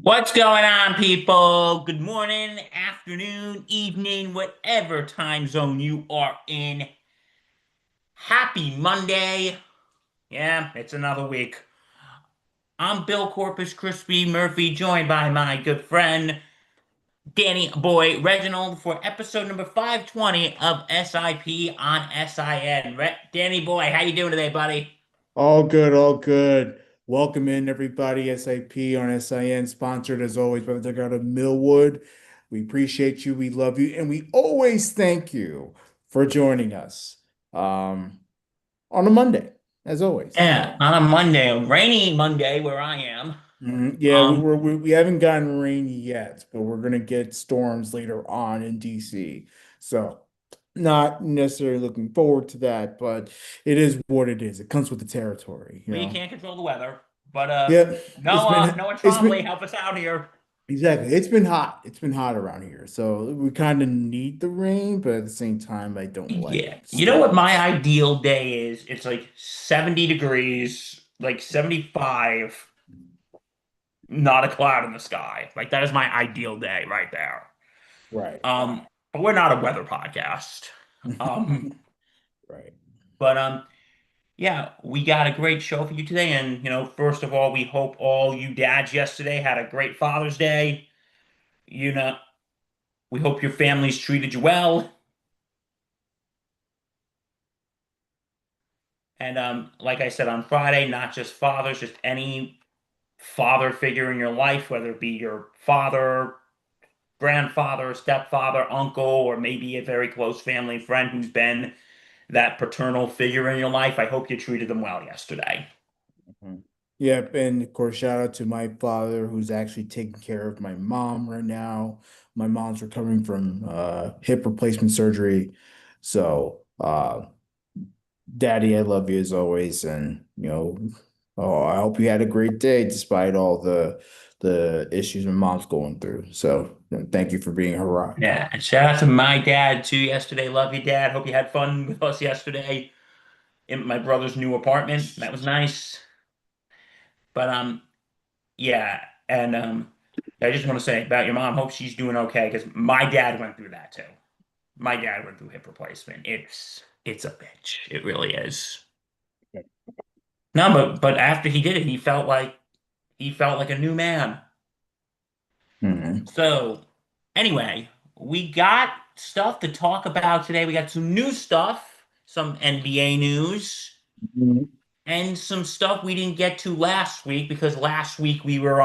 What's going on, people? Good morning, afternoon, evening, whatever time zone you are in. Happy Monday. Yeah, it's another week. I'm Bill Corpus Crispy Murphy, joined by my good friend Danny Boy Reginald for episode number 520 of SIP on SIN. Danny Boy, how you doing today, buddy? All good, all good. Welcome in everybody. SIP on SIN, sponsored as always by the Dugout of Millwood. We appreciate you, we love you, and we always thank you for joining us on a Monday, as always. Yeah, on a Monday, a rainy Monday where I am. Yeah, Um, we haven't gotten rain yet, but we're gonna get storms later on in DC. So not necessarily looking forward to that, but it is what it is. It comes with the territory, you Well, you know. can't control the weather, but Yeah, Noah it's Trombley, been help us out here. exactly. It's been hot. It's been hot around here. So we kind of need the rain, but at the same time, I don't like Yeah, you know what my storms. ideal day is? It's like 70 degrees, like 75, not a cloud in the sky. Like that is my ideal day right there. Right. But we're not a weather podcast. Um, Right. but yeah, we got a great show for you today. And first of all, we hope all you dads yesterday had a great Father's Day. You know, we hope your families treated you well. And like I said on Friday, not just fathers, just any father figure in your life, whether it be your father, grandfather, stepfather, uncle, or maybe a very close family friend who's been that paternal figure in your life. I hope you treated them well yesterday. Mhm. Yep. And of course, shout out to my father who's actually taking care of my mom right now. My mom's recovering from hip replacement surgery. So, Daddy, I love you as always, and oh, I hope you had a great day despite all the issues my mom's going through. So, thank you for being her rock. Yeah, and shout out to my dad too yesterday. Love you, Dad. Hope you had fun with us yesterday in my brother's new apartment. That was nice. But yeah, and I just want to say about your mom. Hope she's doing okay because my dad went through that too. My dad went through hip replacement. It's a bitch. It really is. No, but after he did it, he felt like a new man. Mhm. So anyway, we got stuff to talk about today. We got some new stuff, some NBA news, Mhm. and some stuff we didn't get to last week because last week we were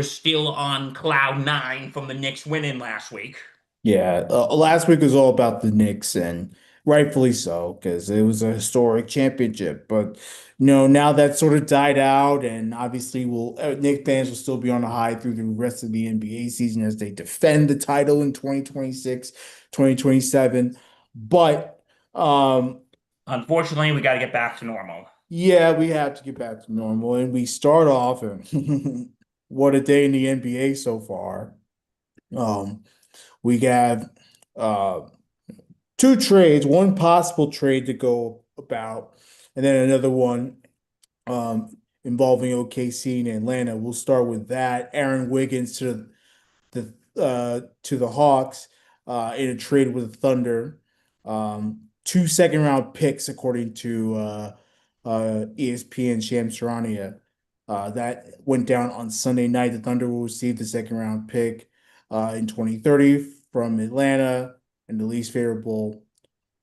still on cloud nine from the Knicks winning last week. Yeah, last week was all about the Knicks, and rightfully so, because it was a historic championship. But now that sort of died out, and obviously, Knicks fans will still be on a high through the rest of the NBA season as they defend the title in 2026, 2027. But Unfortunately, we got to get back to normal. yeah, we have to get back to normal, and we start off, and what a day in the NBA so far. Um, we have. Uh, two trades, one possible trade to go about, and then another one involving OKC and Atlanta. We'll start with that. Aaron Wiggins to the Hawks in a trade with the Thunder. Two second round picks, according to ESPN Shams Charania. That went down on Sunday night. The Thunder will receive the second round pick in 2030 from Atlanta, and the least favorable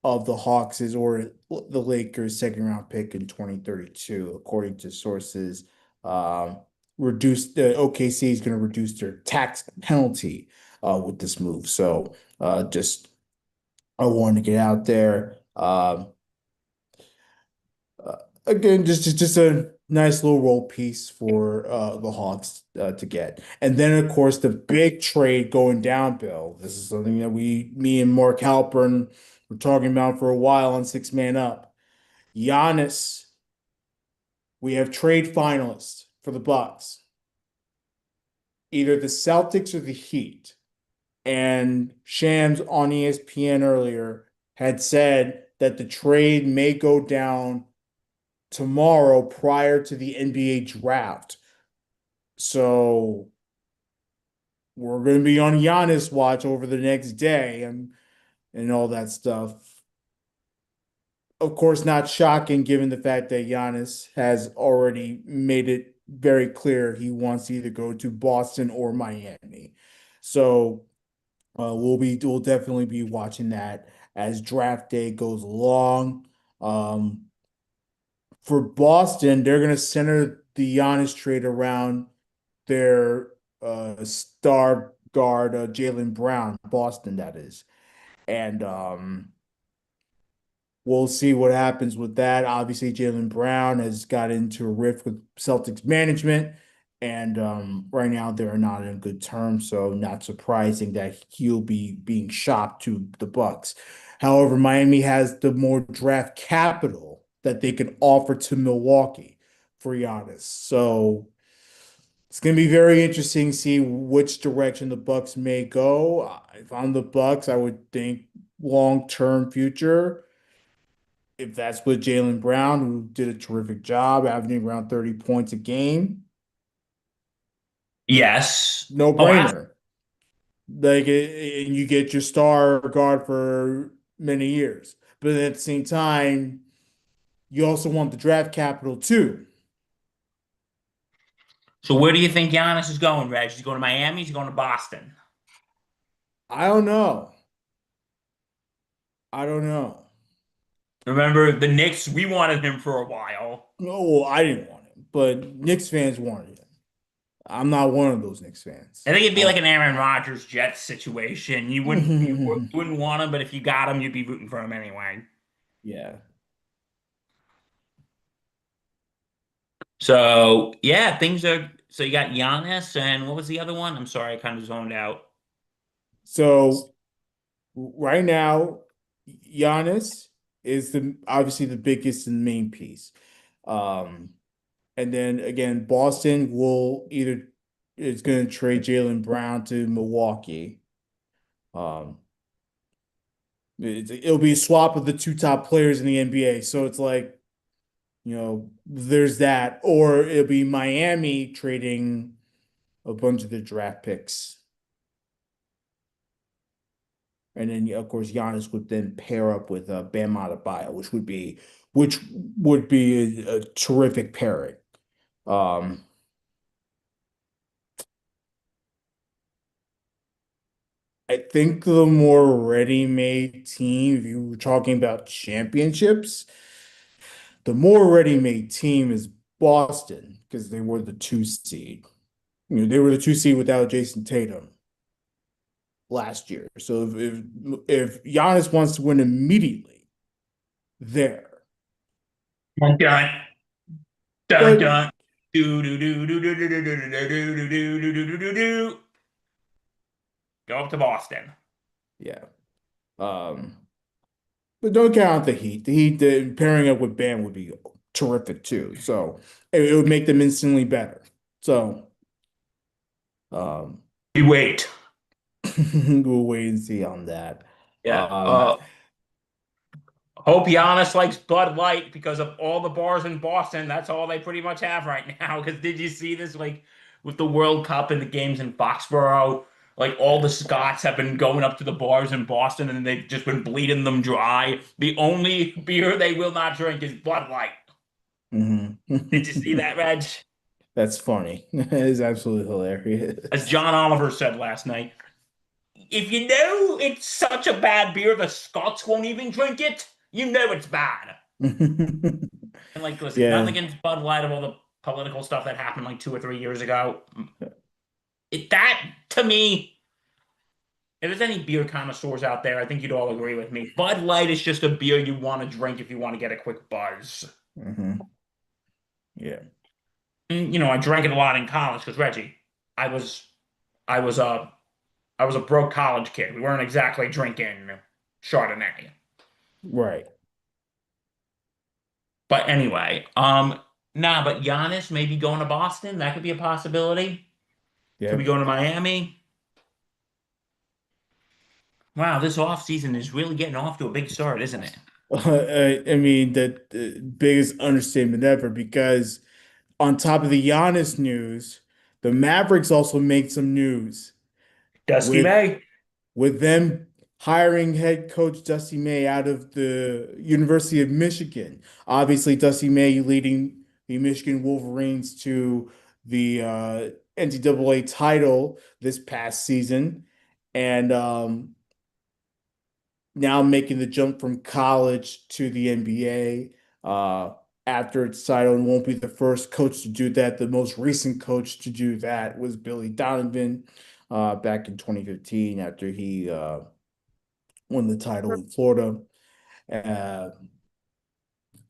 of the Hawks is or the Lakers' second round pick in 2032, according to sources. Um, Reduce the OKC is going to reduce their tax penalty with this move. So just I wanted to get out there. Uh, Again, just a nice little role piece for the Hawks to get. And then, of course, the big trade going down, Bill. This is something that me and Mark Halpern were talking about for a while on Six Man Up. Giannis, we have trade finalists for the Bucks, either the Celtics or the Heat. And Shams on ESPN earlier had said that the trade may go down tomorrow prior to the NBA draft. So we're going to be on Giannis watch over the next day and all that stuff. Of course, not shocking given the fact that Giannis has already made it very clear he wants to either go to Boston or Miami. So we'll definitely be watching that as draft day goes along. Um, for Boston, they're gonna center the Giannis trade around their star guard Jaylen Brown, Boston that is, and we'll see what happens with that. Obviously, Jaylen Brown has got into a rift with Celtics management, and right now they're not in good terms, so not surprising that he'll be being shopped to the Bucks. However, Miami has the more draft capital that they can offer to Milwaukee for Giannis. So it's going to be very interesting to see which direction the Bucks may go. If I'm the Bucks, I would think long-term future if that's with Jaylen Brown, who did a terrific job, averaging around 30 points a game, Yes. no Oh, brainer. Like, and you get your star guard for many years. But at the same time, you also want the draft capital too. so where do you think Giannis is going, Reg? Is he going to Miami? Is he going to Boston? I don't know. I don't know. Remember the Knicks? We wanted him for a while. No, I didn't want him, but Knicks fans wanted him. I'm not one of those Knicks fans. I think it'd be like an Aaron Rodgers Jets situation. You wouldn't want him, but if you got him, you'd be rooting for him anyway. Yeah. So yeah, things are. So you got Giannis, and what was the other one? I'm sorry, I kind of zoned out. So right now, Giannis is the obviously the biggest and main piece. Um, and then again, Boston will either is going to trade Jaylen Brown to Milwaukee. Um, it'll be a swap of the two top players in the NBA. So it's like, there's that, or it'll be Miami trading a bunch of the draft picks. And then, of course, Giannis would then pair up with Bam Adebayo, which would be a terrific pairing. Um, I think the more ready-made team, if you were talking about championships, the more ready-made team is Boston because they were the two seed. They were the two seed without Jason Tatum last year. So if Giannis wants to win immediately, there. Dun dun dun But dun. Do do do do do do do do do do do do do do do do. Go up to Boston. yeah. Um, but don't count out the Heat. The pairing up with Bam would be terrific too. So it would make them instantly better. So um, You wait. we'll wait and see on that. Yeah. Um, Hope Giannis likes Bud Light because of all the bars in Boston. That's all they pretty much have right now. Because did you see this, like, with the World Cup and the games in Foxborough? Like, all the Scots have been going up to the bars in Boston and they've just been bleeding them dry. The only beer they will not drink is Bud Light. mhm. Did you see that, Reg? That's funny. It is absolutely As hilarious. John Oliver said last night, if you know it's such a bad beer, the Scots won't even drink it. You know it's bad. And like, listen, nothing Yeah. against Bud Light of all the political stuff that happened like 2 or 3 years ago. That to me, if there's any beer connoisseurs out there, I think you'd all agree with me. Bud Light is just a beer you want to drink if you want to get a quick buzz. Hmm. Yeah. And, I drank it a lot in college because Reggie, I was, I was a, I was a broke college kid. We weren't exactly drinking Chardonnay. Right. But anyway, nah, but Giannis maybe going to Boston, that could be a possibility. Could be Yep. going to Miami. Wow, this offseason is really getting off to a big start, isn't it? I mean, the biggest understatement ever because on top of the Giannis news, The Mavericks also made some news Dusty with May. them hiring head coach Dusty May out of the University of Michigan. Obviously, Dusty May leading the Michigan Wolverines to the NCAA title this past season, and now making the jump from college to the NBA. After its title, and won't be the first coach to do that. The most recent coach to do that was Billy Donovan back in 2015 after he won the title in Florida. Uh,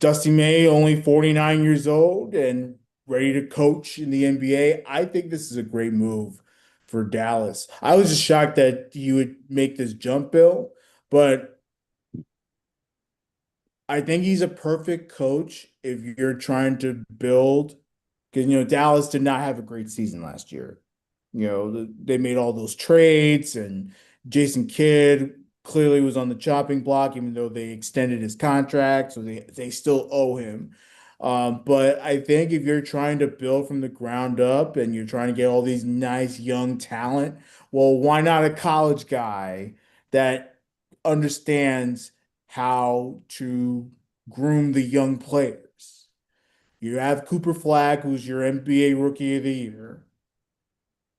Dusty May, only 49 years old and ready to coach in the NBA. I think this is a great move for Dallas. I was just shocked that you would make this jump, Bill, but I think he's a perfect coach if you're trying to build, because Dallas did not have a great season last year. They made all those trades, and Jason Kidd clearly was on the chopping block, even though they extended his contract, so they still owe him. But I think if you're trying to build from the ground up and you're trying to get all these nice young talent, well, why not a college guy that understands how to groom the young players? You have Cooper Flag, who's your NBA Rookie of the Year.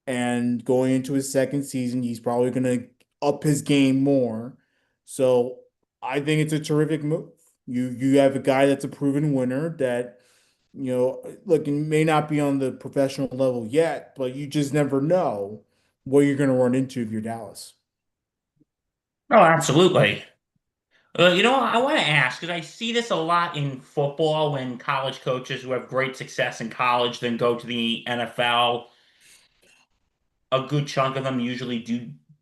And going into his second season, he's probably going to up his game more. So I think it's a terrific move. You have a guy that's a proven winner that, look, it may not be on the professional level yet, but you just never know what you're going to run into if you're Dallas. Oh, absolutely. I want to ask because I see this a lot in football when college coaches who have great success in college then go to the NFL. A good chunk of them usually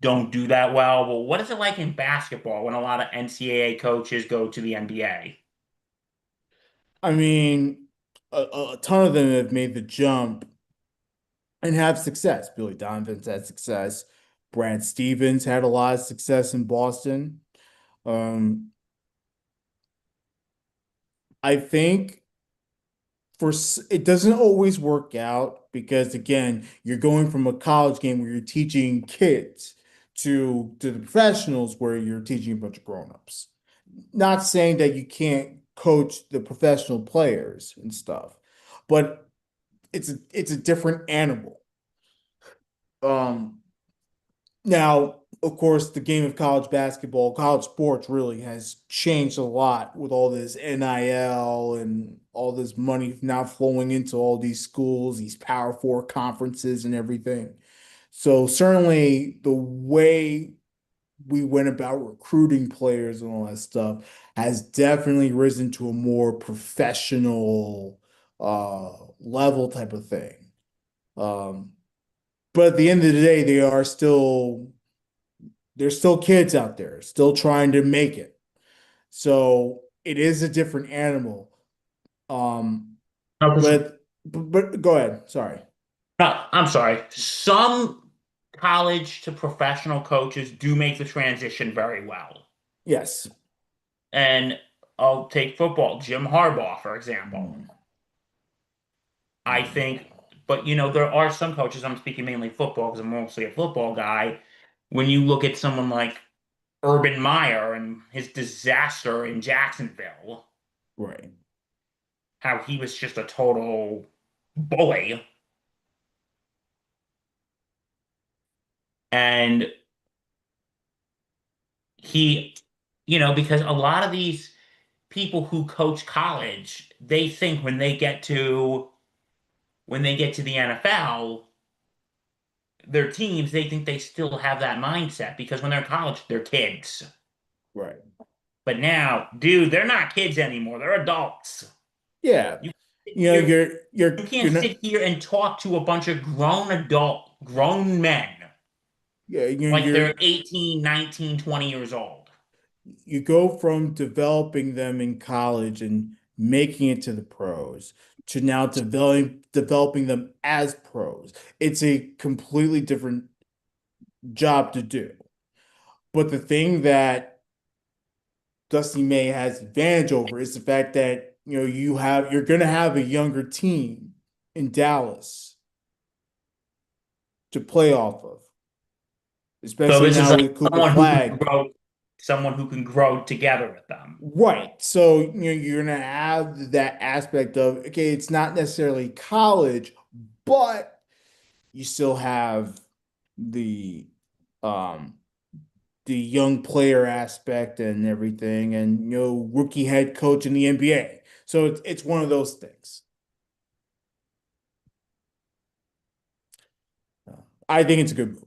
don't do that well. But what is it like in basketball when a lot of NCAA coaches go to the NBA? I mean, a ton of them have made the jump and have success. Billy Donovan's had success. Brad Stevens had a lot of success in Boston. Um, I think it doesn't always work out because again, you're going from a college game where you're teaching kids to the professionals where you're teaching a bunch of grown-ups. Not saying that you can't coach the professional players and stuff, but it's a different animal. Um, Now, of course, the game of college basketball, college sports really has changed a lot with all this NIL and all this money now flowing into all these schools, these Power Four conferences and everything. So certainly the way we went about recruiting players and all that stuff has definitely risen to a more professional level type of thing. Um, but at the end of the day, there's still kids out there still trying to make it. So it is a different animal. Um, No, 'cause- but go ahead. Sorry. no, I'm sorry. Some college to professional coaches do make the transition very well. Yes. And I'll take football, Jim Harbaugh, for example. Mm, I mm, think, but there are some coaches, I'm speaking mainly football because I'm mostly a football guy. When you look at someone like Urban Meyer and his disaster in Jacksonville, right. how he was just a total bully. And he, because a lot of these people who coach college, they think when they get to the NFL, their teams, they think they still have that mindset because when they're in college, they're kids. Right. But now, dude, they're not kids anymore. They're adults. Yeah. You sit You know, here, you're you you're can't you're not sit here and talk to a bunch of grown men yeah, like they're 18, 19, 20 years old. you go from developing them in college and making it to the pros to now developing them as pros. It's a completely different job to do. But the thing that Dusty May has advantage over is the fact that you're going to have a younger team in Dallas to play off of, So especially this is now like with Cooper someone who can Flag. grow, someone who can grow together with them. Right. So, you're gonna have that aspect of, okay, it's not necessarily college, but you still have the um the young player aspect and everything, and rookie head coach in the NBA. So it's one of those things. I think it's a good move.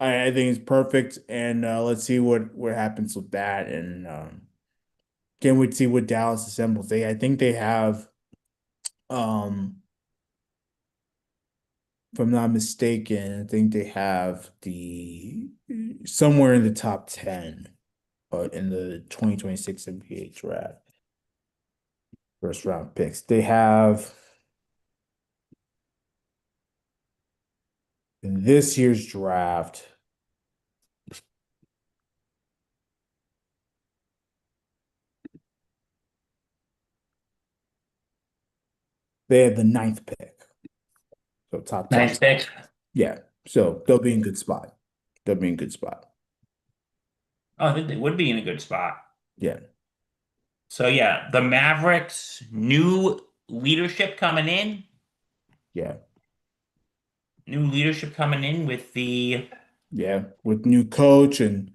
I think it's perfect, and let's see what happens with that. And can't wait to see what Dallas assembles. I think they have, um, if I'm not mistaken, I think they have the somewhere in the top 10 in the 2026 NBA draft, first round picks. They have in this year's draft, they have the ninth pick, so top Nice 10. pick. Yeah, so they'll be in good spot. They'll be in good spot. Oh, I think they would be in a good spot. Yeah, So yeah, the Mavericks, new leadership coming in, yeah, new leadership coming in with the yeah. With new coach and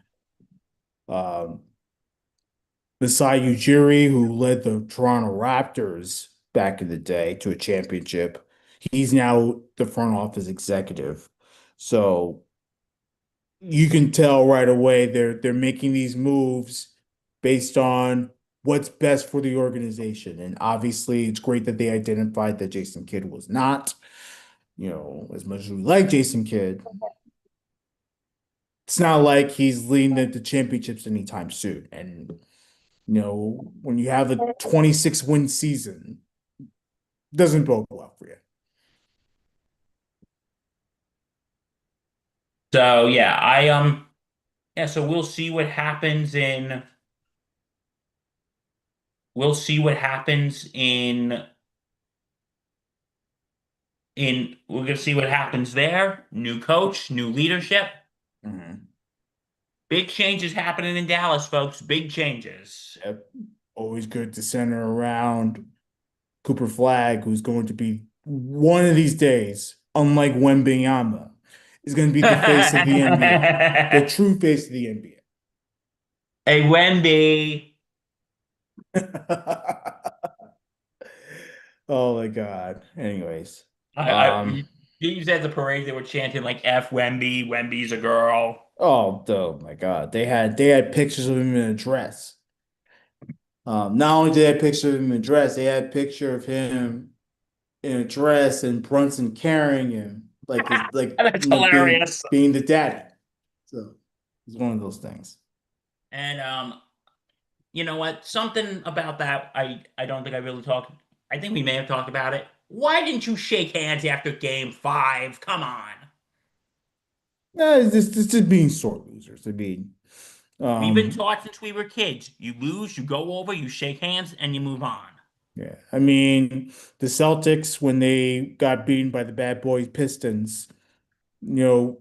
Masai Ujiri, who led the Toronto Raptors back in the day to a championship, he's now the front office executive. So you can tell right away they're making these moves based on what's best for the organization. And obviously, it's great that they identified that Jason Kidd was not. As much as we like Jason Kidd, it's not like he's leading them to championships anytime soon. And when you have a 26 win season, doesn't bode well for you. so yeah, yeah, so we'll see what happens in we're gonna see what happens there. New coach, new leadership. Mhm. Big changes happening in Dallas, folks. Big changes. Yep. Always good to center around Cooper Flag, who's going to be one of these days, unlike Wembanyama, is going to be the face of the NBA, the Hey, true face of the NBA. Wendy. Oh my God. Anyways, You you at the parade they were chanting like F Wemby, Wemby's a girl. oh my God. They had pictures of him in a dress. Not only did they have pictures of him in a dress, they had a picture of him in a dress and Brunson carrying him like his That's being hilarious. being the daddy. So it's one of those things. And you know what? Something about that I don't think I really talked. I think we may have talked about it. Why didn't you shake hands after game five? Come on. No, it's just being sore losers. I mean, We've been um, taught since we were kids. You lose, you go over, you shake hands, and you move on. yeah. I mean, the Celtics when they got beaten by the Bad Boys Pistons,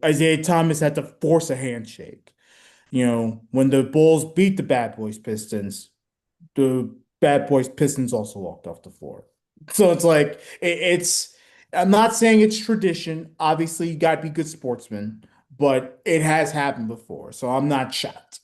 Isaiah Thomas had to force a handshake. When the Bulls beat the Bad Boys Pistons, the Bad Boys Pistons also walked off the floor. So it's like it's. I'm not saying it's tradition. Obviously, you got to be good sportsmen, but it has happened before. So I'm not shocked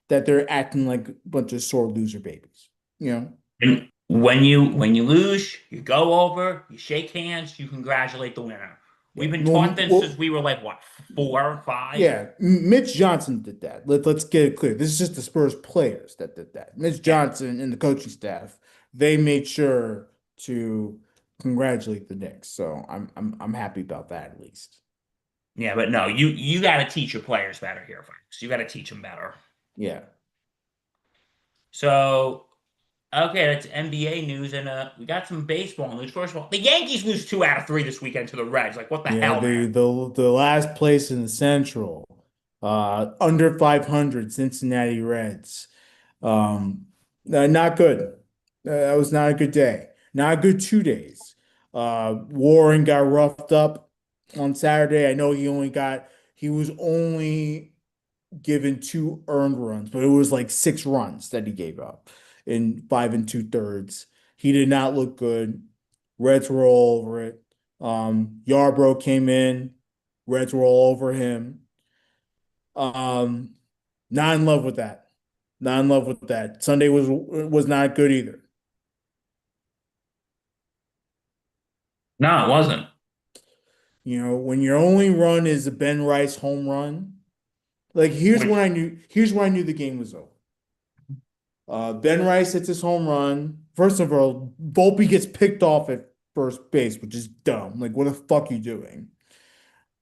that they're acting like a bunch of sore loser babies. You know? And when you lose, you go over, you shake hands, you congratulate the winner. Yeah. We've been taught Well, this since well, we were like what, four, five? yeah. Mitch Johnson did that. Let's get it clear. This is just the Spurs players that did that. Mitch Yeah. Johnson and the coaching staff, they made sure to congratulate the Knicks. So I'm happy about that at least. Yeah, but no, you got to teach your players better here, folks. You got to teach them better. Yeah. So, okay, that's NBA news, and we got some baseball news. First of all, the Yankees lose 2 out of 3 this weekend to the Reds. Like, what the Yeah, hell, man? the last place in the Central, under 500 Cincinnati Reds. Not good. That was not a good day. Not a good 2 days. Warren got roughed up. on Saturday. I know he was only given two earned runs, but it was like 6 runs that he gave up in 5 2/3. He did not look good. Reds were all over it. Yarbrough came in. Reds were all over him. Um, Not in love with that. Not in love with that. Sunday was not good either. No, it wasn't. When your only run is a Ben Rice home run, like Which here's when I knew the game was over. Ben Rice hits his home run. First of all, Volpe gets picked off at first base, which is dumb. Like, what the fuck are you doing?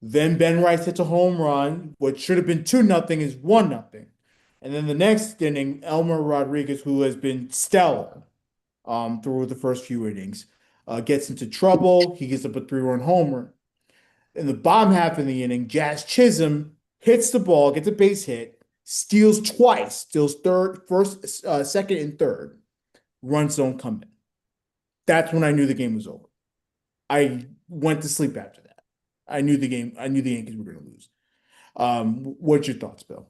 Then Ben Rice hits a home run. What should have been 2-0 is 1-0. And then the next inning, Elmer Rodriguez, who has been stellar through the first few innings, gets into trouble. He gets up a 3-run homer. In the bottom half of the inning, Jazz Chisholm hits the ball, gets a base hit, steals twice, steals second, and third. Runs don't come in. That's when I knew the game was over. I went to sleep after that. I knew the game. I knew the Yankees were going to lose. What's your thoughts, Bill?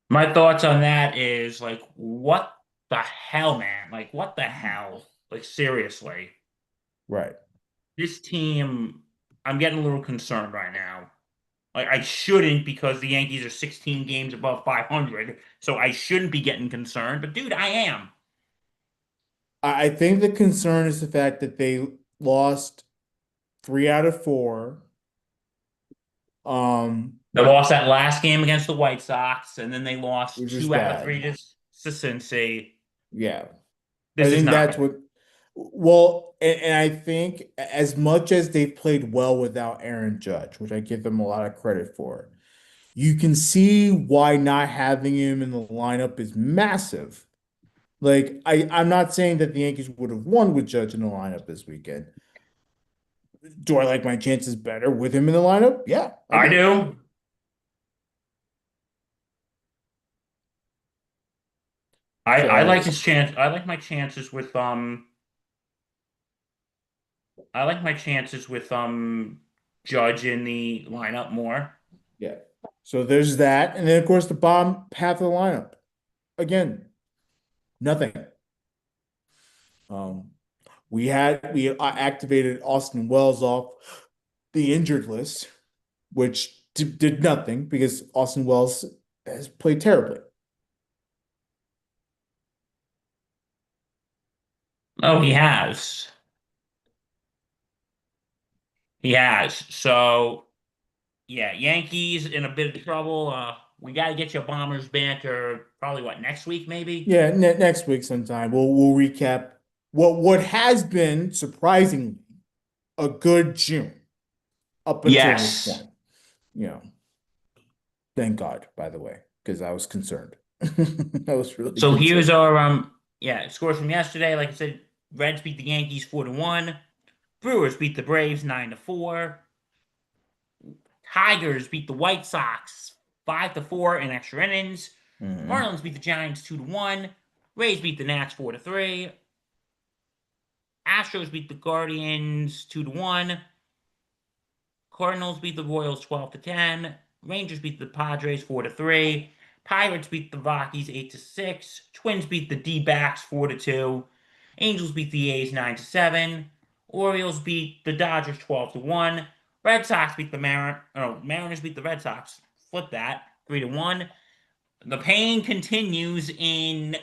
my thoughts on that is like, what the hell, man? Like, what the hell? Like, seriously, Right. this team, I'm getting a little concerned right now. Like, I shouldn't because the Yankees are 16 games above 500, so I shouldn't be getting concerned. But dude, I am. I think the concern is the fact that they lost 3 out of 4. Um, They lost that last game against the White Sox, and then they lost which was 2 out of 3 bad. to Cincy. Yeah. I This is think not that's good. what, well, and I think as much as they've played well without Aaron Judge, which I give them a lot of credit for, you can see why not having him in the lineup is massive. Like, I'm not saying that the Yankees would have won with Judge in the lineup this weekend. Do I like my chances better with him in the lineup? Yeah, I I do. do. I So, like his chance. I like my chances with I like my chances with Judge in the lineup more. yeah. So there's that. And then, of course, the bottom half of the lineup. Again, nothing. Um, we activated Austin Wells off the injured list, which did nothing because Austin Wells has played terribly. Oh, he has. He has. So yeah, Yankees in a bit of trouble. We got to get your Bombers banter probably what next week maybe. Yeah, next week sometime we'll recap what has been surprisingly a good June up until this Yes. point. You know, thank God, by the way, because I was concerned. I was really So here's concerned. our scores from yesterday. Like I said, Reds beat the Yankees 4-1. Brewers beat the Braves 9-4. Tigers beat the White Sox 5-4 in extra innings. Mhm. Marlins beat the Giants 2-1. Rays beat the Nats 4-3. Astros beat the Guardians 2-1. Cardinals beat the Royals 12-10. Rangers beat the Padres 4-3. Pirates beat the Rockies 8-6. Twins beat the D-backs 4-2. Angels beat the A's 9-7. Orioles beat the Dodgers 12-1. Red Sox beat the Mariners beat the Red Sox. Flip that 3-1. The pain continues in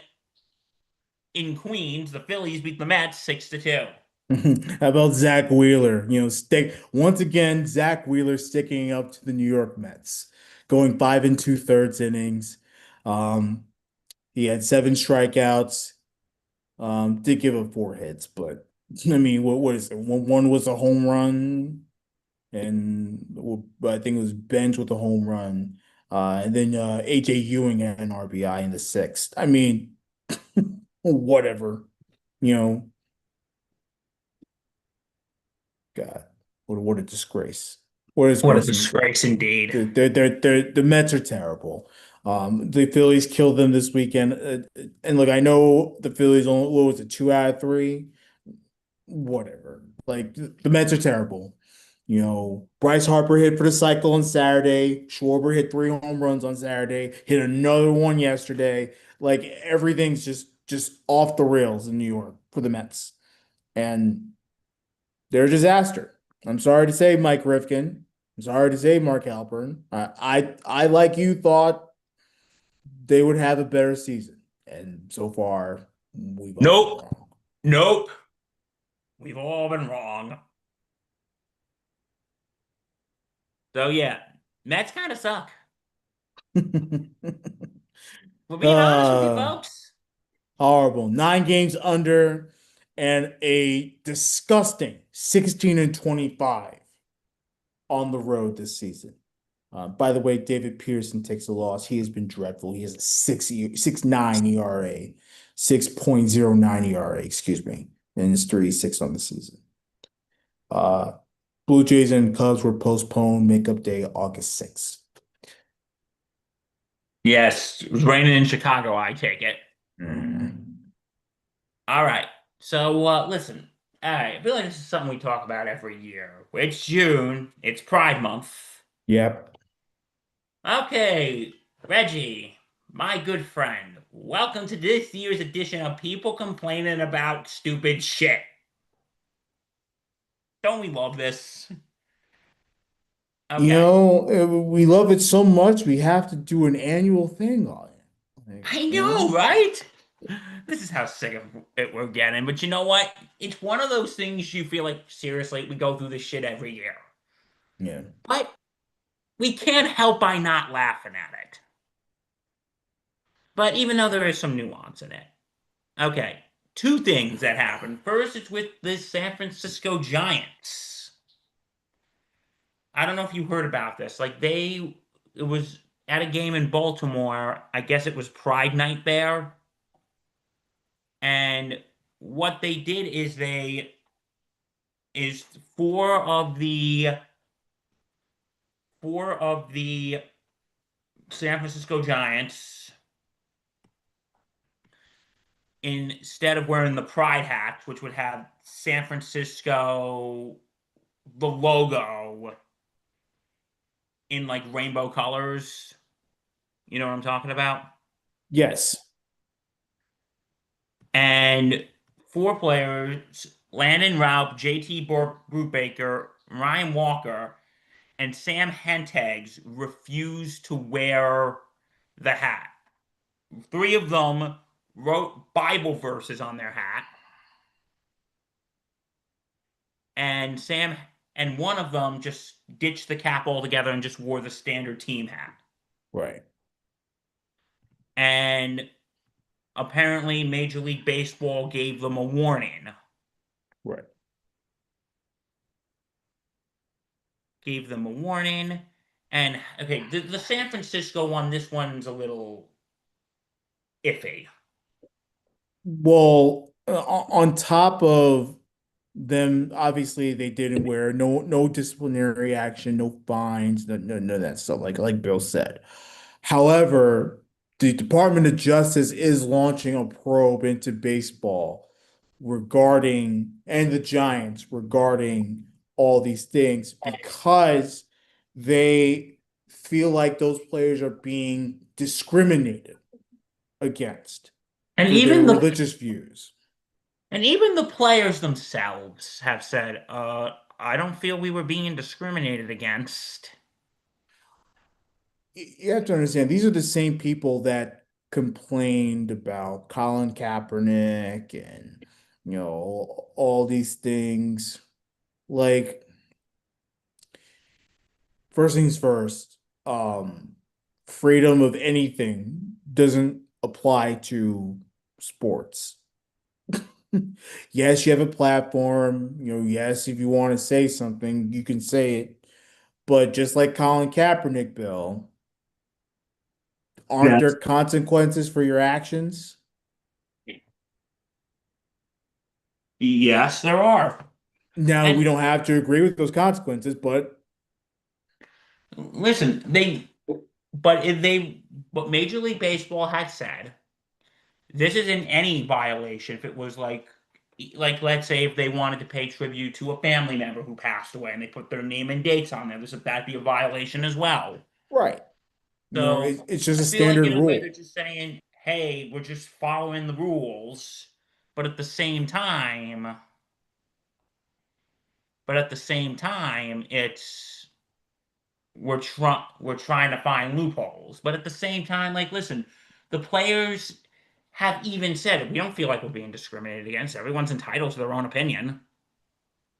Queens. The Phillies beat the Mets 6-2. How about Zach Wheeler? Stick once again, Zach Wheeler sticking up to the New York Mets, going 5 2/3 innings. Um, he had 7 strikeouts. Did give up 4 hits, but I mean, what is it? One was a home run, and I think it was Bench with a home run. And then AJ Ewing had an RBI in the sixth. I mean, whatever. You know, God, what a disgrace. What a What a disgrace. disgrace indeed. The Mets are terrible. The Phillies killed them this weekend. And look, I know the Phillies only, what was it, 2 out of 3? Whatever. Like the Mets are terrible. Bryce Harper hit for the cycle on Saturday. Schwarber hit 3 home runs on Saturday. Hit another one yesterday. Like everything's just off the rails in New York for the Mets, and they're a disaster. I'm sorry to say, Mike Rifkin. I'm sorry to say, Mark Halpern. I like you thought they would have a better season, and so far we've all been Nope. wrong. Nope. We've all been wrong. So yeah, Mets kind of suck. We're being honest with you uh, folks. Horrible. 9 games under and a disgusting 16 and 25 on the road this season. By the way, David Pearson takes a loss. He has been dreadful. He has a 6.9 ERA, 6.09 ERA, excuse me, and his 36 on the season. Uh, Blue Jays and Cubs were postponed, makeup day August 6th. Yes, it was raining in Chicago, I take it. Mhm. All right. So listen. All right. I feel like this is something we talk about every year. It's June. It's Pride Month. Yep. Okay, Reggie, my good friend, welcome to this year's edition of People Complaining About Stupid Shit. Don't we love this? Okay. We love it so much we have to do an annual thing on it. I know, right? This is how sick of it we're getting. But you know what? It's one of those things you feel like, seriously, we go through this shit every year. Yeah. But we can't help by not laughing at it. But even though there is some nuance in it. Okay, two things that happened. First, it's with the San Francisco Giants. I don't know if you heard about this. It was at a game in Baltimore. I guess it was Pride Night there. And what they did is is four of the San Francisco Giants, instead of wearing the Pride hats, which would have San Francisco, the logo in like rainbow colors. You know what I'm talking about? Yes. And four players, Landon Raup, JT Brubaker, Ryan Walker, and Sam Hentags refused to wear the hat. Three of them wrote Bible verses on their hat, and Sam and one of them just ditched the cap altogether and just wore the standard team hat. Right. And apparently, Major League Baseball gave them a warning. Right. Gave them a warning. And okay, the San Francisco one, this one's a little iffy. Well, on top of them, obviously they didn't wear no disciplinary action, no fines, none of that stuff, like Bill said. However, the Department of Justice is launching a probe into baseball regarding and the Giants regarding all these things because they feel like those players are being discriminated against And for their even religious views. the players themselves have said, I don't feel we were being discriminated against. You have to understand, these are the same people that complained about Colin Kaepernick and all these things. Like, first things first, freedom of anything doesn't apply to sports. Yes, you have a platform, yes, if you want to say something, you can say it. But just like Colin Kaepernick, Bill, aren't there Yes. consequences for your actions? Yes, there are. Now, we And don't have to agree with those consequences, but listen, but if they, but Major League Baseball had said this isn't any violation. If it was like like let's say if they wanted to pay tribute to a family member who passed away and they put their name and dates on there, that'd be a violation as well. Right. So It's just I a feel like standard in a way they're rule. just saying, hey, we're just following the rules, but at the same time, it's we're trying to find loopholes. But at the same time, like listen, the players have even said we don't feel like we're being discriminated against. Everyone's entitled to their own opinion.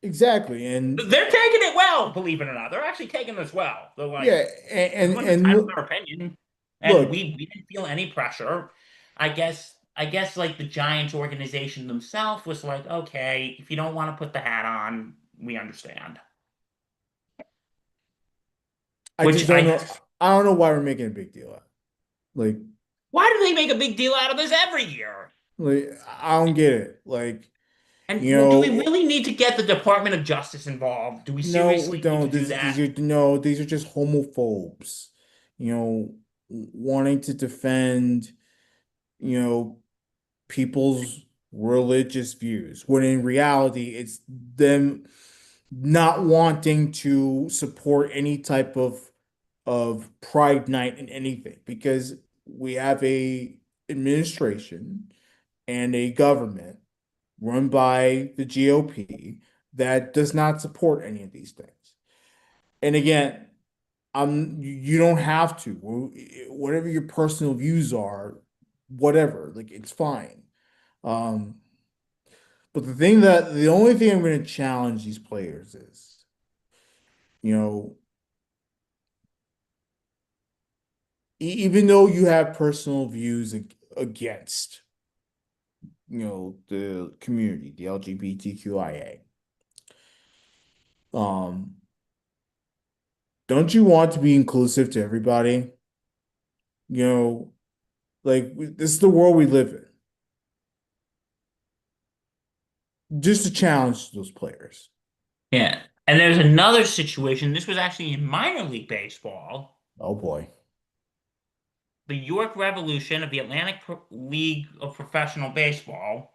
Exactly. And They're taking it well, believe it or not. They're actually taking this well. They're like, yeah, everyone's entitled to and their opinion, and look, we didn't feel any pressure. I guess like the Giants organization themselves was like, okay, if you don't want to put the hat on, we understand. I Which just don't know. I don't know why we're making a big deal out of it. Like, why do they make a big deal out of this every year? I don't get it. Like, And you well, do we know, really need to get the Department of Justice involved? Do we no, we seriously need to don't. do These that? are no, these are just homophobes. You know, wanting to defend, you know, people's religious views, when in reality, it's them not wanting to support any type of Pride Night in anything because we have a administration and a government run by the GOP that does not support any of these things. And again, you don't have to. Whatever your personal views are, whatever, like it's fine. Um, but the only thing I'm going to challenge these players is, you know, even though you have personal views against, the community, the LGBTQIA, um, don't you want to be inclusive to everybody? You know, like this is the world we live in. Just a challenge to those players. Yeah. And there's another situation. This was actually in minor league baseball. Oh boy. The York Revolution of the League of Professional Baseball,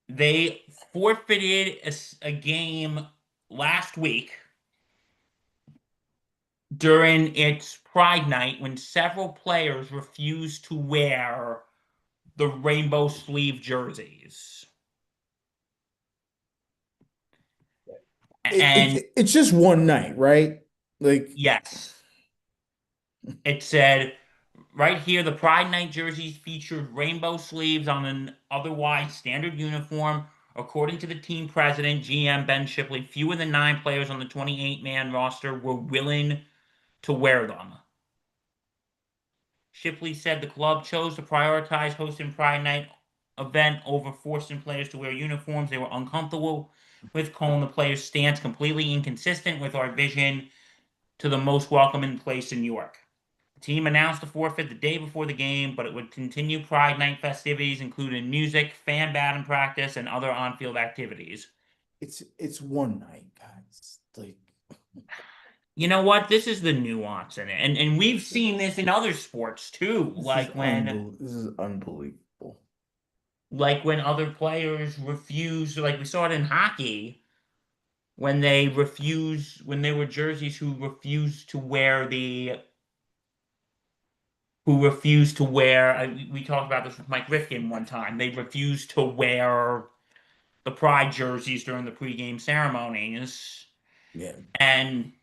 they forfeited a game last week during its Pride Night when several players refused to wear the rainbow sleeve jerseys. And It's just one night, right? Like, yes, it said right here the Pride Night jerseys featured rainbow sleeves on an otherwise standard uniform. According to the team president, GM Ben Shipley, fewer than 9 players on the 28-man roster were willing to wear them. Shipley said the club chose to prioritize hosting Pride Night event over forcing players to wear uniforms they were uncomfortable with, calling the players' stance completely inconsistent with our vision to the most welcoming place in New York. The team announced the forfeit the day before the game, but it would continue Pride Night festivities, including music, fan batting practice, and other on-field activities. it's one night, guys. Like, You know what? This is the nuance in it. And we've seen this in other sports too, this is unbelievable. like when other players refuse, like we saw it in hockey, when they were jerseys who refused to wear, we talked about this with Mike Rifkin one time. They refused to wear the pride jerseys during the pregame ceremonies, Yeah. and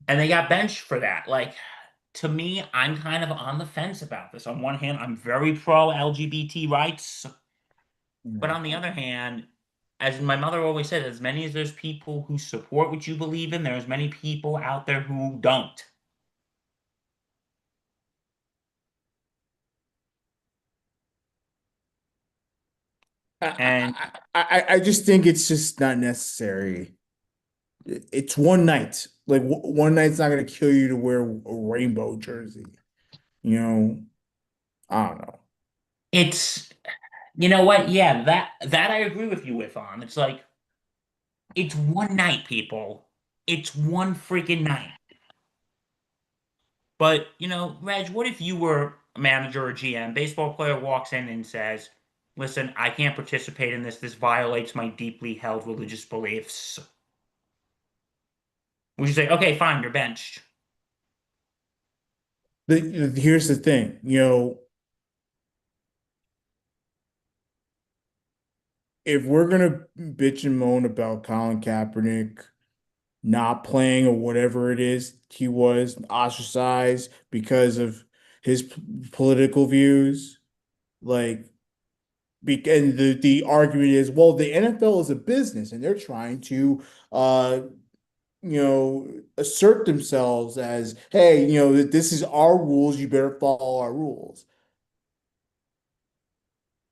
they got benched for that. Like to me, I'm kind of on the fence about this. On one hand, I'm very pro LGBT rights, but Yeah. on the other hand, as my mother always said, as many as there's people who support what you believe in, there's many people out there who don't. And I just think it's just not necessary. It's one night. Like one night's not gonna kill you to wear a rainbow jersey. You know, I don't know. it's you know what? Yeah, that I agree with you with on. It's like it's one night, people. It's one freaking night. But, Reg, what if you were a manager or GM, baseball player walks in and says, listen, I can't participate in this. This violates my deeply held religious beliefs. Would you say, okay, fine, you're benched? Here's the thing, if we're gonna bitch and moan about Colin Kaepernick not playing or whatever it is he was ostracized because of his political views, like, and the argument is, well, the NFL is a business and they're trying to uh assert themselves as, hey, that this is our rules, you better follow our rules.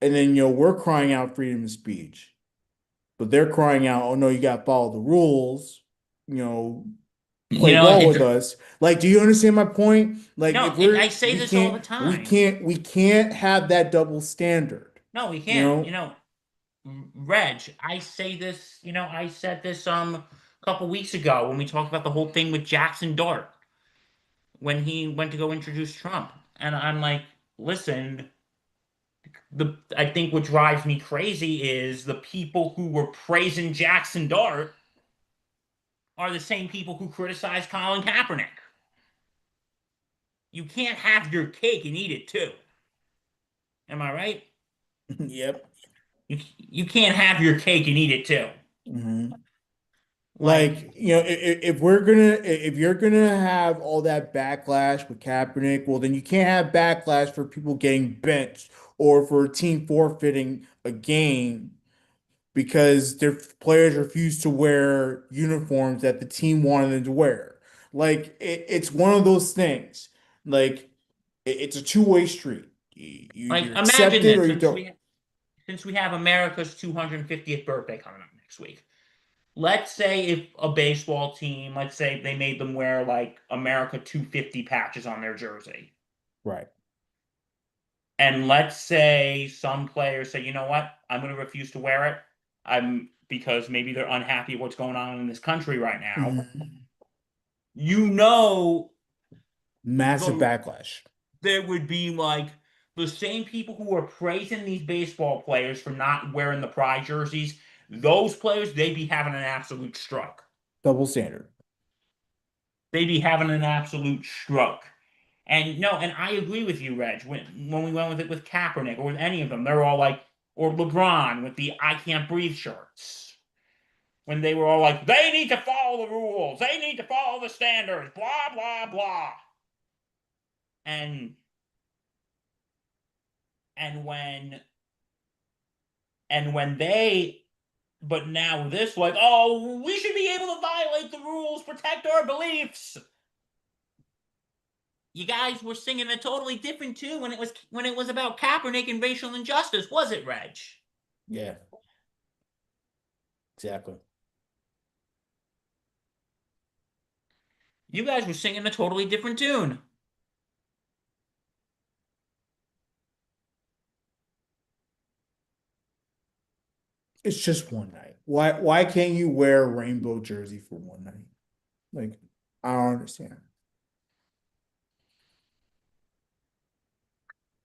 And then, we're crying out freedom of speech, but they're crying out, oh no, you got to follow the rules, you know, You play know, ball it's with us. Like, do you understand my point? Like, no, if I we're, say this all the time. we can't have that double standard, No, we you can't. know? Reg, I say this, I said this a couple weeks ago when we talked about the whole thing with Jackson Dart when he went to go introduce Trump. And I'm like, listen, I think what drives me crazy is the people who were praising Jackson Dart are the same people who criticize Colin Kaepernick. You can't have your cake and eat it too. Am I right? Yep. You can't have your cake and eat it too. Mhm. Like, Like, if you're gonna have all that backlash with Kaepernick, well, then you can't have backlash for people getting benched or for a team forfeiting a game because their players refuse to wear uniforms that the team wanted them to wear. Like, it's one of those things. Like, it's a two-way street. You either accept imagine it this or you don't. since we have America's 250th birthday coming up next week. Let's say if a baseball team, let's say they made them wear like America 250 patches on their jersey. Right. And let's say some players say, you know what, I'm going to refuse to wear it. I'm because maybe they're unhappy what's going on in this country right now. Mhm. You know, Massive the backlash. there would be like the same people who are praising these baseball players for not wearing the pride jerseys. Those players, they'd be having an absolute stroke. Double standard. They'd be having an absolute stroke. And no, and I agree with you, Reg. When we went with it with Kaepernick or with any of them, they're all like, or LeBron with the "I Can't Breathe" shirts. When they were all like, they need to follow the rules, they need to follow the standards, blah blah blah. And and when and when they, but now this like, oh, we should be able to violate the rules, protect our beliefs. You guys were singing a totally different tune when it was about Kaepernick and racial injustice, was it, Reg? Yeah, exactly. You guys were singing a totally different tune. It's just one night. Why can't you wear a rainbow jersey for one night? Like, I don't understand.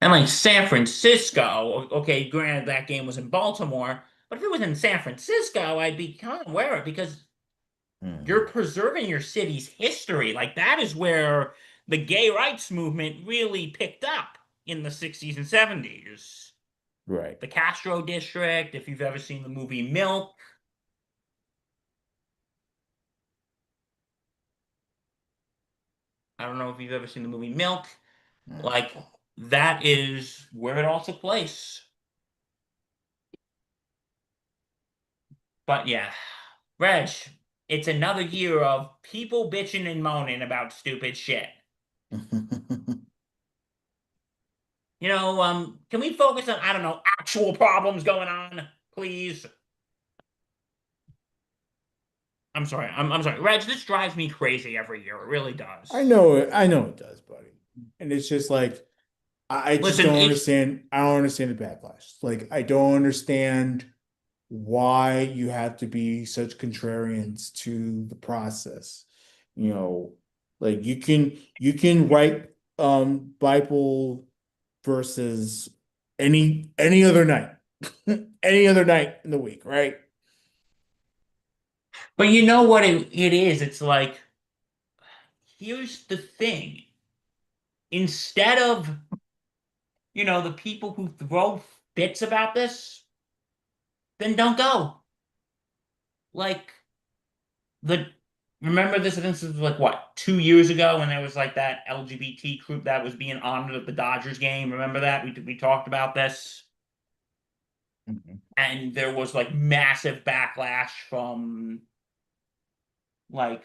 And like San Francisco, okay, granted that game was in Baltimore, but if it was in San Francisco, I'd be kind of wear it because you're Mhm. preserving your city's history. Like that is where the gay rights movement really picked up in the 60s and 70s. Right. The Castro district, if you've ever seen the movie Milk, I don't know if you've ever seen the movie Milk, Mm. like that is where it all took place. But yeah, Reg, it's another year of people bitching and moaning about stupid shit. Can we focus on, I don't know, actual problems going on, please? I'm sorry. Reg, this drives me crazy every year. It really does. I know it does, buddy. And it's just like, I just Listen, don't it's understand. I don't understand the backlash. Like, I don't understand why you have to be such contrarians to the process. You know, like, you can write Bible verses any other night. any other night in the week, right? But you know what it is? It's like, here's the thing. Instead of, the people who throw fits about this, then don't go. Like, the remember this was like what, 2 years ago when there was like that LGBT group that was being honored at the Dodgers game. Remember that? We talked about this. Mhm. And there was like massive backlash from like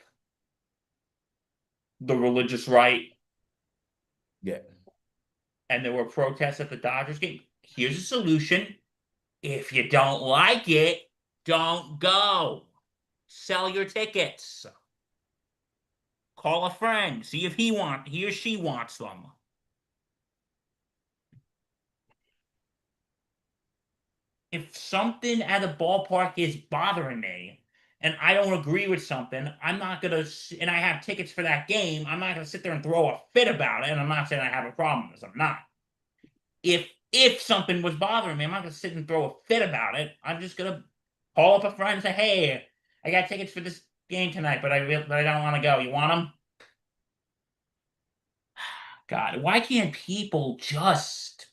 the religious right, Yeah. and there were protests at the Dodgers game. Here's a solution. If you don't like it, don't go. Sell your tickets. Call a friend. See if he or she wants them. If something at a ballpark is bothering me and I don't agree with something, I'm not gonna, and I have tickets for that game, I'm not gonna sit there and throw a fit about it. And I'm not saying I have a problem with this. I'm not. If something was bothering me, I'm not gonna sit and throw a fit about it. I'm just gonna call up a friend and say, "Hey, I got tickets for this game tonight, but I don't want to go. You want them?" God, why can't people just?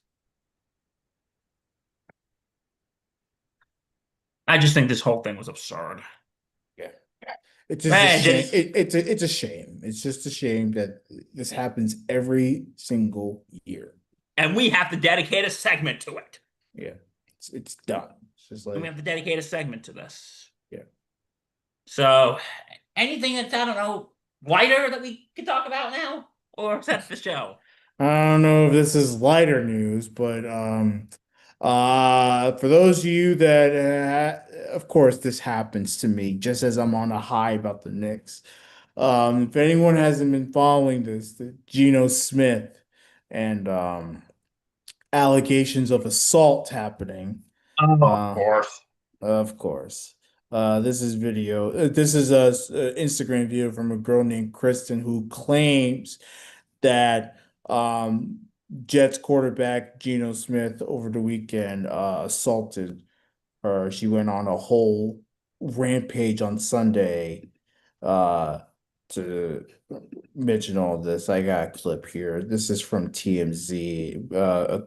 I just think this whole thing was absurd. Yeah. It's just a Man, shame. just It's a shame. It's just a shame that this happens every single year. and we have to dedicate a segment to it. Yeah. It's done. It's just And we like, have to dedicate a segment to this. yeah. So, anything that's, I don't know, lighter that we could talk about now, or is that the show? I don't know if this is lighter news, but for those of you that of course this happens to me just as I'm on a high about the Knicks. If anyone hasn't been following this, the Geno Smith and allegations of assault happening. Oh, of Uh, course. of course. This is video. This is a Instagram video from a girl named Kristen who claims that Jets quarterback Geno Smith over the weekend assaulted her. She went on a whole rampage on Sunday to mention all this. I got a clip here. This is from TMZ.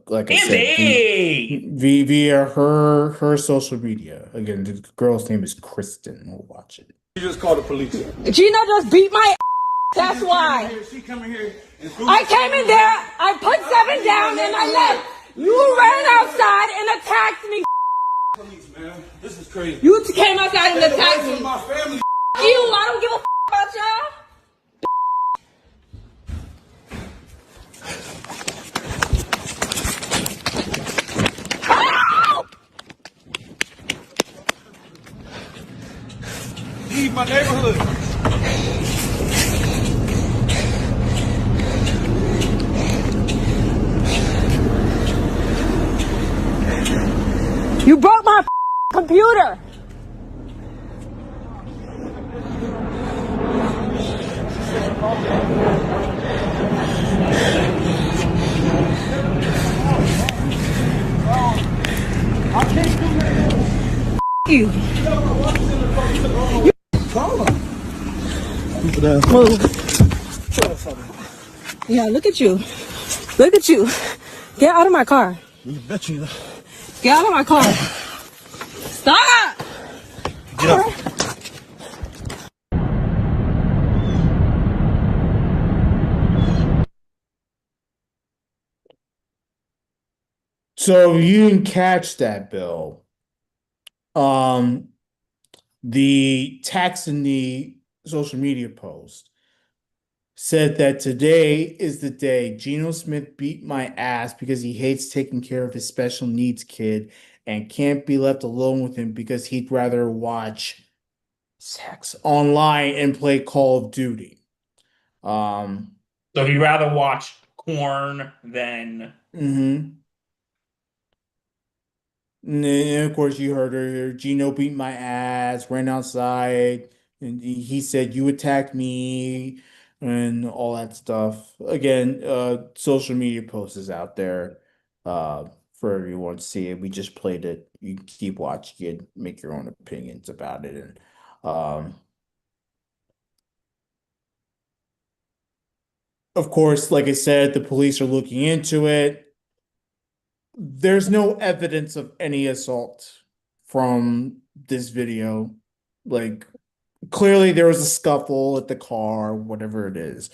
Like I said, Indeed! via her social media. Again, the girl's name is Kristen. We'll watch it. You just called the police. Gina just beat my ass. That's why. She come in here and I came in there, I put 7 down, and I left. You ran outside and attacked me. police, man. This is crazy. You came outside and attacked This is me. my family. You, I don't give a about y'all. Leave my neighborhood. You broke my computer. You. Move. Yeah, look at you. Look at you. Get out of my car. Bet you. Get out of my car. Stop! Get up. So you didn't catch that, Bill. Um, the text in the social media post said that today is the day Geno Smith beat my ass because he hates taking care of his special needs kid and can't be left alone with him because he'd rather watch sex online and play Call of Duty. Um, So he'd rather watch corn than. mhm. And then, of course, you heard her. Gino beat my ass, ran outside, and he said, "You attacked me," and all that stuff. Again, social media posts is out there uh, for everyone to see it. We just played it. You can keep watching it, make your own opinions about it. And um, of course, like I said, the police are looking into it. There's no evidence of any assault from this video. Like clearly there was a scuffle at the car, whatever it is.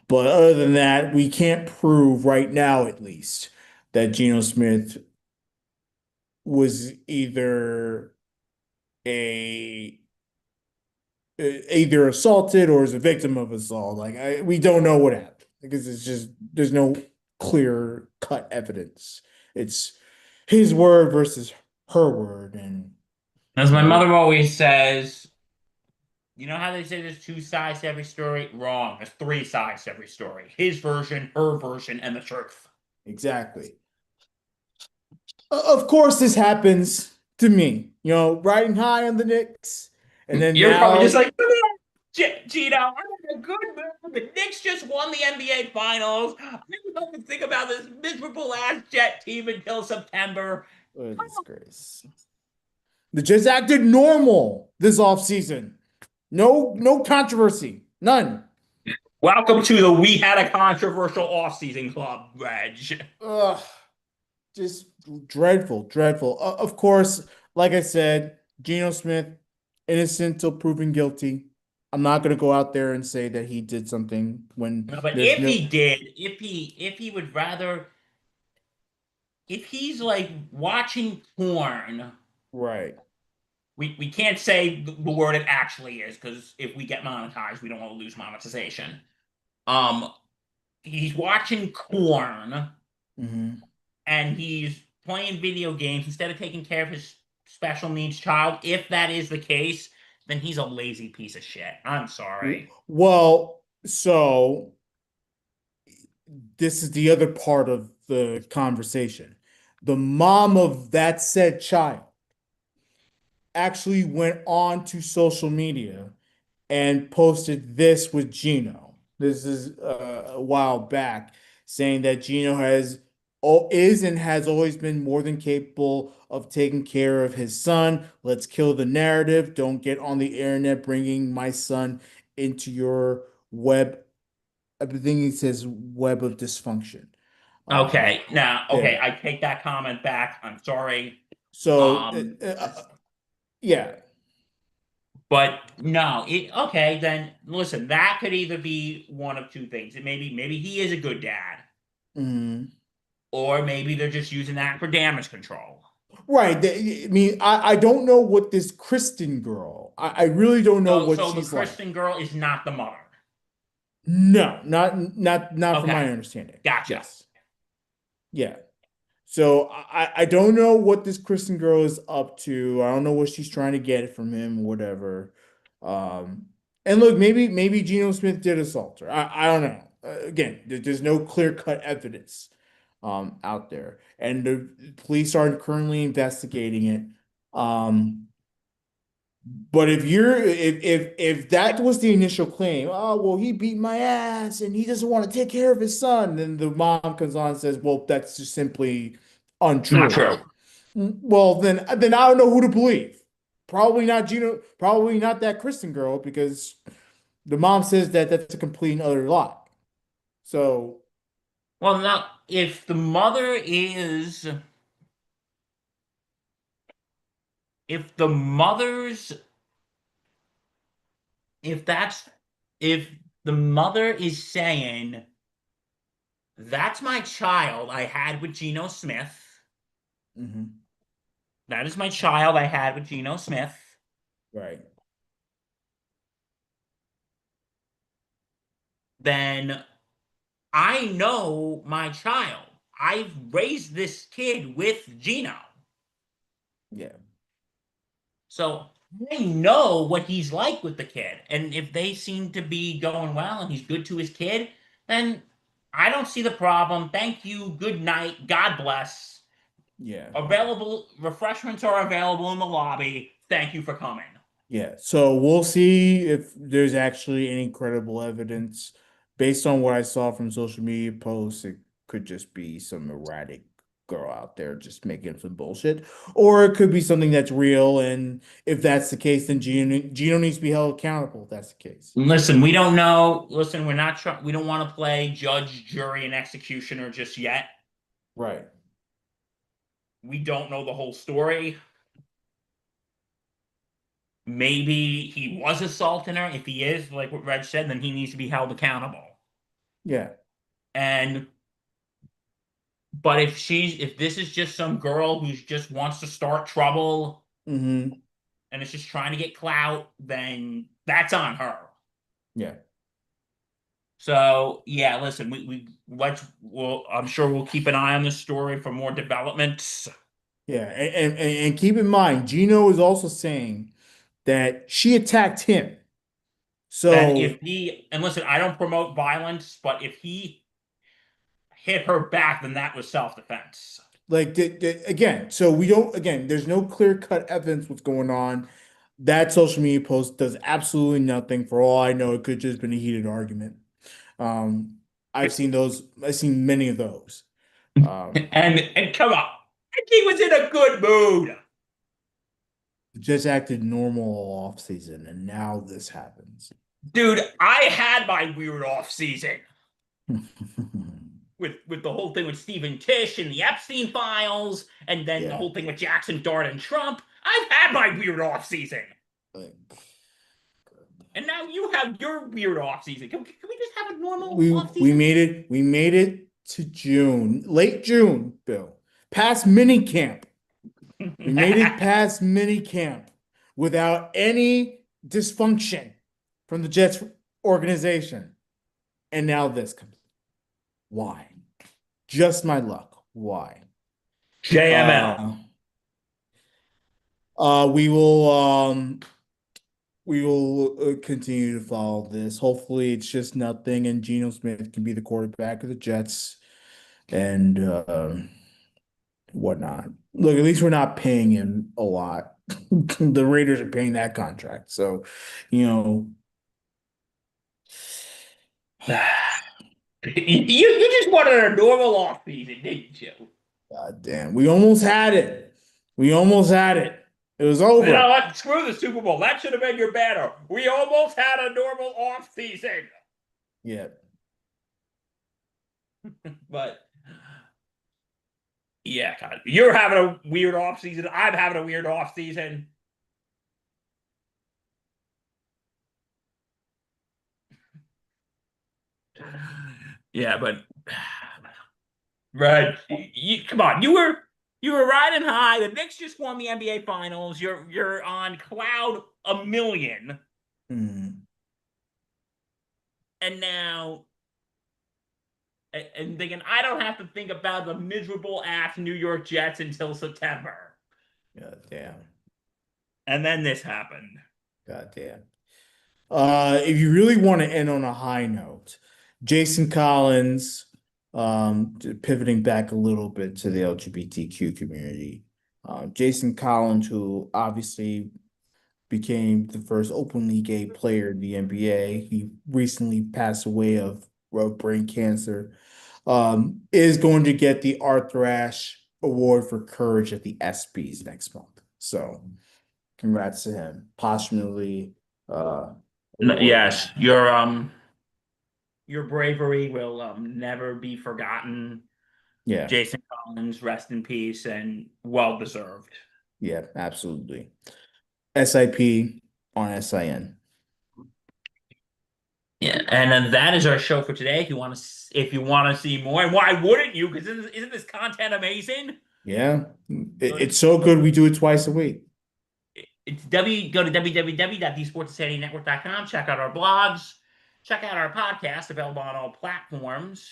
But other than that, we can't prove right now, at least, that Geno Smith was a either assaulted or is a victim of assault. We don't know what happened because it's just there's no clear cut evidence. It's his word versus her word, and As you my know mother always says, you know how they say there's two sides to every story? Wrong. There's three sides to every story. His version, her version, and the truth. exactly. Of course, this happens to me. Riding high on the Knicks, and then You're probably just now, like, Gino, I'm in a good mood. The Knicks just won the NBA Finals. I don't have to think about this miserable ass Jet team until September. what a disgrace. They just acted normal this offseason. No controversy. None. Welcome to the We Had a Controversial Offseason Club, Reg. Ugh, just dreadful, dreadful. Of course, like I said, Geno Smith, innocent till proven guilty. I'm not gonna go out there and say that he did something when No, but there's if no he did, if he would rather, if he's like watching porn, right. we can't say the word it actually is because if we get monetized, we don't want to lose monetization. Um, he's watching porn Hmm. and he's playing video games instead of taking care of his special needs child. If that is the case, then he's a lazy piece of shit. I'm sorry. Well, so this is the other part of the conversation. The mom of that said child actually went on to social media and posted this with Gino. This is a while back, saying that Gino is and has always been more than capable of taking care of his son. Let's kill the narrative. Don't get on the internet bringing my son into your web. I think he says web of dysfunction. Um, Okay, now, okay, there. I take that comment back. I'm sorry. So, Um, yeah. but no, okay, then listen, that could either be one of two things. Maybe he is a good dad, Mhm. or maybe they're just using that for damage control. Right. I mean, I don't know what this Kristen girl, I really don't know what So the she's like. Kristen girl is not the mother. No, not from my Okay, understanding. gotcha. Yes. Yeah. So I don't know what this Kristen girl is up to. I don't know what she's trying to get from him, whatever. Um, and look, maybe Geno Smith did assault her. I don't know. Again, there's no clear-cut evidence out there, and the police are currently investigating it. But if that was the initial claim, oh well, he beat my ass and he doesn't want to take care of his son, then the mom comes on and says, well, that's just simply Not untrue. true. Well, then I don't know who to believe. Probably not Gino, probably not that Kristen girl, because the mom says that that's a complete and utter lie. So, Well, now, if the mother is, if the mother's, if that's, if the mother is saying, that's my child I had with Geno Smith, mhm, that is my child I had with Geno Smith, right. then I know my child. I've raised this kid with Gino. Yeah. So I know what he's like with the kid. And if they seem to be going well and he's good to his kid, then I don't see the problem. Thank you. Good night. God bless. Yeah. Available refreshments are available in the lobby. Thank you for coming. Yeah, so we'll see if there's actually any credible evidence. Based on what I saw from social media posts, it could just be some erratic girl out there just making some bullshit, or it could be something that's real. And if that's the case, then Gino needs to be held accountable. If that's the case. Listen, we don't know. Listen, we're not trying. We don't want to play judge, jury, and executioner just yet. Right. We don't know the whole story. Maybe he was assaulting her. If he is, like what Reg said, then he needs to be held accountable. Yeah. And but if this is just some girl who just wants to start trouble Hmm. and is just trying to get clout, then that's on her. Yeah. So yeah, listen, I'm sure we'll keep an eye on this story for more developments. Yeah. And keep in mind, Gino is also saying that she attacked him. And So if and listen, I don't promote violence, but if he hit her back, then that was self-defense. like again, so we don't again, there's no clear-cut evidence what's going on. That social media post does absolutely nothing. For all I know, it could just been a heated argument. Um, I've seen many of those. Um, And come on, he was in a good mood. just acted normal off season, and now this happens. Dude, I had my weird off season with the whole thing with Stephen Tish and the Epstein files, and then the Yeah. whole thing with Jackson Dart and Trump. I've had my weird off season. Like, And now you have your weird off season. Can we just have a normal we off season? we made it to June, late June, Bill, past mini camp. We made it past mini camp without any dysfunction from the Jets organization, and now this comes. Why? Just my luck. Why? JML. Uh, uh, we will um we will continue to follow this. Hopefully, it's just nothing, and Geno Smith can be the quarterback of the Jets and whatnot. Look, at least we're not paying him a lot. The Raiders are paying that contract, so you know. You just wanted a normal off season, didn't you? God damn, we almost had it. We almost had it. It was You know over. what? Screw the Super Bowl. That should have been your banner. We almost had a normal off season. Yeah. But yeah, God, you're having a weird off season. I'm having a weird off season. Yeah, but right, come on. You were riding high. The Knicks just won the NBA Finals. You're on cloud a million, Mhm. and now and thinking I don't have to think about the miserable ass New York Jets until September. God damn. And then this happened. God damn. If you really want to end on a high note, Jason Collins, pivoting back a little bit to the LGBTQ community. Jason Collins, who obviously became the first openly gay player in the NBA. He recently passed away of brain cancer. Is going to get the Arthur Ashe Award for Courage at the ESPYs next month. So, congrats to him. Posthumously awarded. Yes, your bravery will never be forgotten. Yeah, Jason Collins, rest in peace and well deserved. yeah, absolutely. SIP on SIN. Yeah, and then that is our show for today. If you want to see more, and why wouldn't you? Because isn't this content amazing? Yeah, it's so good we do it twice a week. Go to www.thesportssocietynetwork.com. Check out our blogs. Check out our podcast available on all platforms.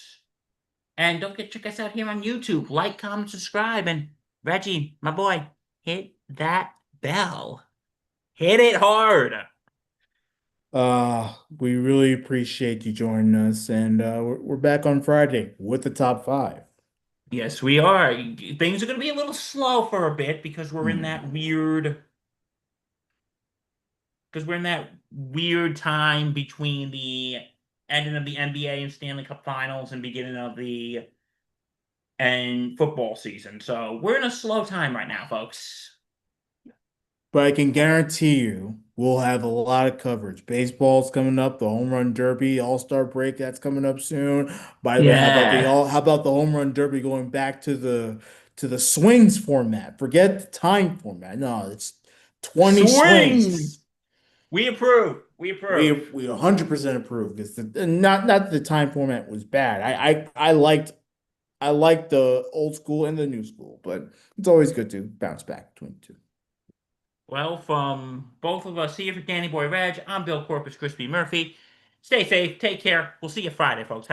And don't forget to check us out here on YouTube. Like, comment, subscribe, and Reggie, my boy, hit that bell. Hit it hard. We really appreciate you joining us, and we're back on Friday with the top five. Yes, we are. Things are going to be a little slow for a bit because we're in that weird time between the ending of the NBA and Stanley Cup Finals and beginning of the and football season. So we're in a slow time right now, folks. But I can guarantee you we'll have a lot of coverage. Baseball's coming up, the home run derby, all-star break that's coming up soon. By the way, Yeah. how about the home run derby going back to the swings format? Forget the time format. No, it's 20 Swing. swings. We approve. We approve. We 100% approve because not that the time format was bad. I liked the old school and the new school, but it's always good to bounce back between the two. Well, from both of us here for Danny Boy Reg, I'm Bill Corpus Crispy Murphy. Stay safe. Take care. We'll see you Friday, folks. Have